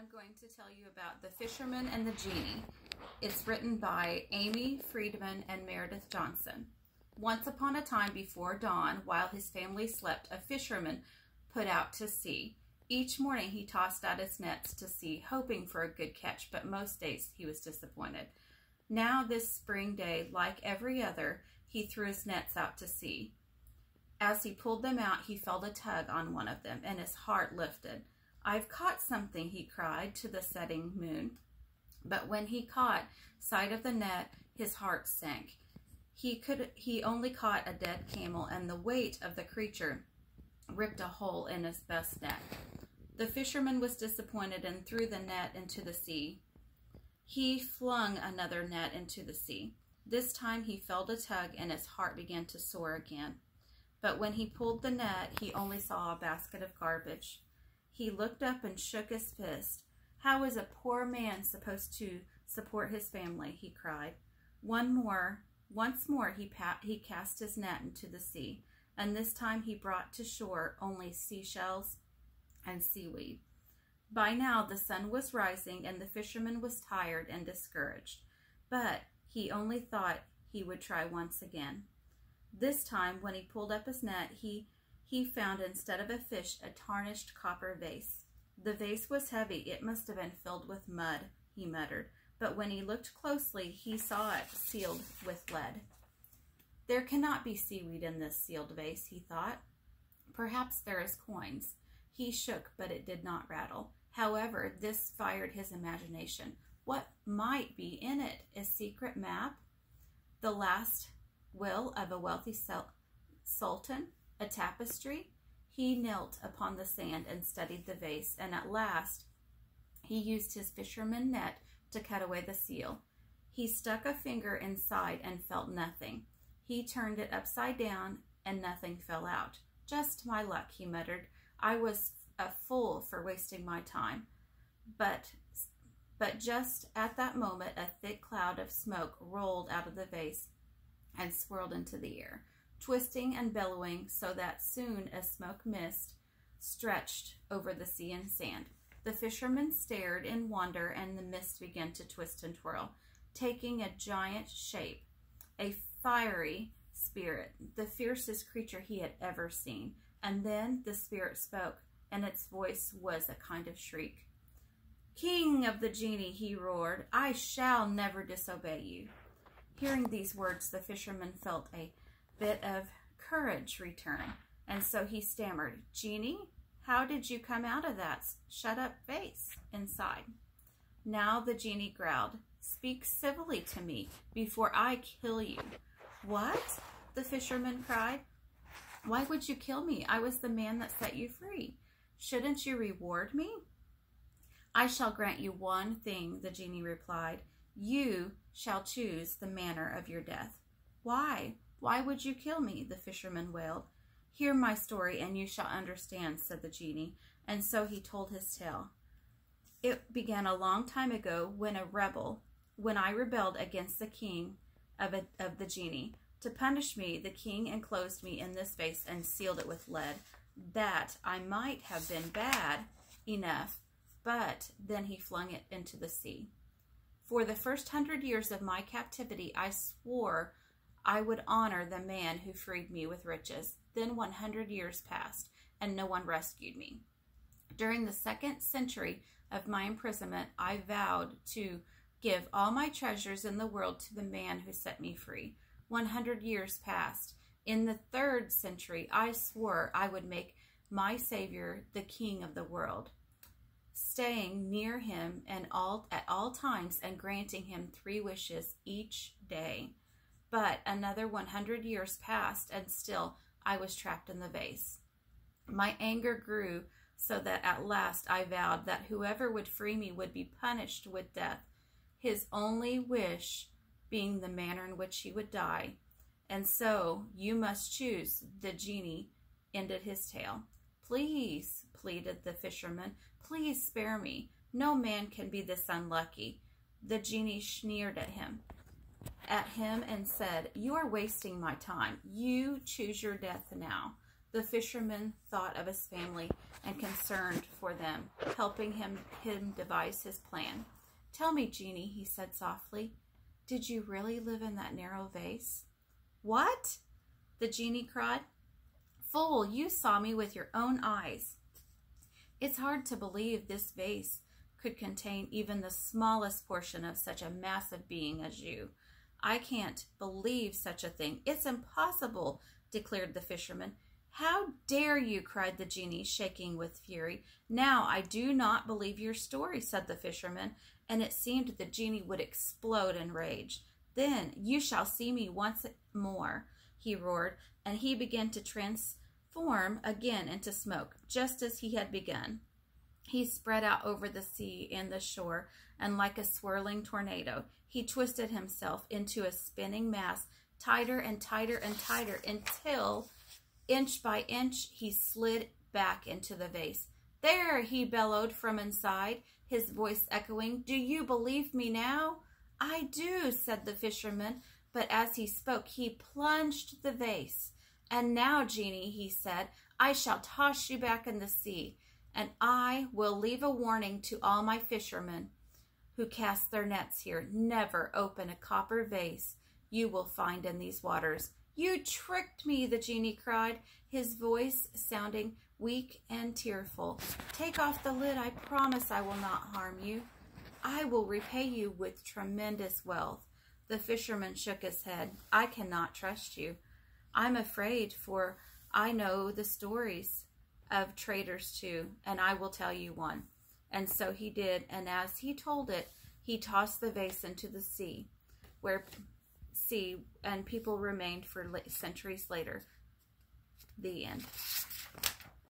I'm going to tell you about The Fisherman and the Genie. It's written by Amy Friedman and Meredith Johnson. Once upon a time before dawn, while his family slept, a fisherman put out to sea. Each morning he tossed out his nets to sea, hoping for a good catch, but most days he was disappointed. Now this spring day, like every other, he threw his nets out to sea. As he pulled them out, he felt a tug on one of them, and his heart lifted. "I've caught something," he cried to the setting moon. But when he caught sight of the net, his heart sank. He only caught a dead camel, and the weight of the creature ripped a hole in his best net. The fisherman was disappointed and threw the net into the sea. He flung another net into the sea. This time he felt a tug, and his heart began to soar again. But when he pulled the net, he only saw a basket of garbage. He looked up and shook his fist. "How is a poor man supposed to support his family?" he cried. Once more he cast his net into the sea, and this time he brought to shore only seashells and seaweed. By now the sun was rising, and the fisherman was tired and discouraged, but he only thought he would try once again. This time, when he pulled up his net, he found, instead of a fish, a tarnished copper vase. The vase was heavy. "It must have been filled with mud," he muttered. But when he looked closely, he saw it sealed with lead. "There cannot be seaweed in this sealed vase," he thought. "Perhaps there is coins." He shook, but it did not rattle. However, this fired his imagination. What might be in it? A secret map? The last will of a wealthy sultan? A tapestry? He knelt upon the sand and studied the vase, and at last he used his fisherman net to cut away the seal. He stuck a finger inside and felt nothing. He turned it upside down and nothing fell out. "Just my luck," he muttered. "I was a fool for wasting my time." But just at that moment, a thick cloud of smoke rolled out of the vase and swirled into the air, twisting and bellowing so that soon a smoke mist stretched over the sea and sand. The fisherman stared in wonder, and the mist began to twist and twirl, taking a giant shape, a fiery spirit, the fiercest creature he had ever seen. And then the spirit spoke, and its voice was a kind of shriek. "King of the Genie," he roared, "I shall never disobey you." Hearing these words, the fisherman felt a bit of courage return, and so he stammered, "Genie, how did you come out of that shut-up vase inside?" Now the genie growled, "Speak civilly to me before I kill you." "What?" the fisherman cried. "Why would you kill me? I was the man that set you free. Shouldn't you reward me?" "I shall grant you one thing," the genie replied. "You shall choose the manner of your death." "Why? Why would you kill me?" the fisherman wailed. "Hear my story and you shall understand," said the genie, and so he told his tale. "It began a long time ago when I rebelled against the king of the genie. To punish me, the king enclosed me in this vase and sealed it with lead. That I might have been bad enough, but then he flung it into the sea. For the first 100 years of my captivity, I swore I would honor the man who freed me with riches. Then 100 years passed, and no one rescued me. During the 2nd century of my imprisonment, I vowed to give all my treasures in the world to the man who set me free. 100 years passed. In the 3rd century, I swore I would make my Savior the king of the world, staying near him at all times and granting him 3 wishes each day. But another 100 years passed, and still I was trapped in the vase. My anger grew so that at last I vowed that whoever would free me would be punished with death, his only wish being the manner in which he would die. And so you must choose." The genie ended his tale. "Please," pleaded the fisherman, "please spare me. No man can be this unlucky." The genie sneered at him and said, "You are wasting my time. You choose your death now." The fisherman thought of his family and concerned for them, helping him devise his plan. "Tell me, Genie," he said softly, "did you really live in that narrow vase?" "What?" the genie cried. "Fool, you saw me with your own eyes." It's hard to believe this vase could contain even the smallest portion of such a massive being as you. I can't believe such a thing. It's impossible, declared the fisherman. "How dare you?" cried the genie, shaking with fury. "Now I do not believe your story," said the fisherman, and it seemed the genie would explode in rage. "Then you shall see me once more," he roared, and he began to transform again into smoke, just as he had begun. He spread out over the sea and the shore, and like a swirling tornado, he twisted himself into a spinning mass, tighter and tighter and tighter, until, inch by inch, he slid back into the vase. "There!" he bellowed from inside, his voice echoing. "Do you believe me now?" "I do," said the fisherman, but as he spoke, he plunged the vase. "And now, Genie," he said, "I shall toss you back in the sea, and I will leave a warning to all my fishermen who cast their nets here. Never open a copper vase you will find in these waters." "You tricked me," the genie cried, his voice sounding weak and tearful. "Take off the lid. I promise I will not harm you. I will repay you with tremendous wealth." The fisherman shook his head. "I cannot trust you. I'm afraid, for I know the stories of traders too, and I will tell you one." And so he did, and as he told it, he tossed the vase into the sea, and people remained for centuries later. The end.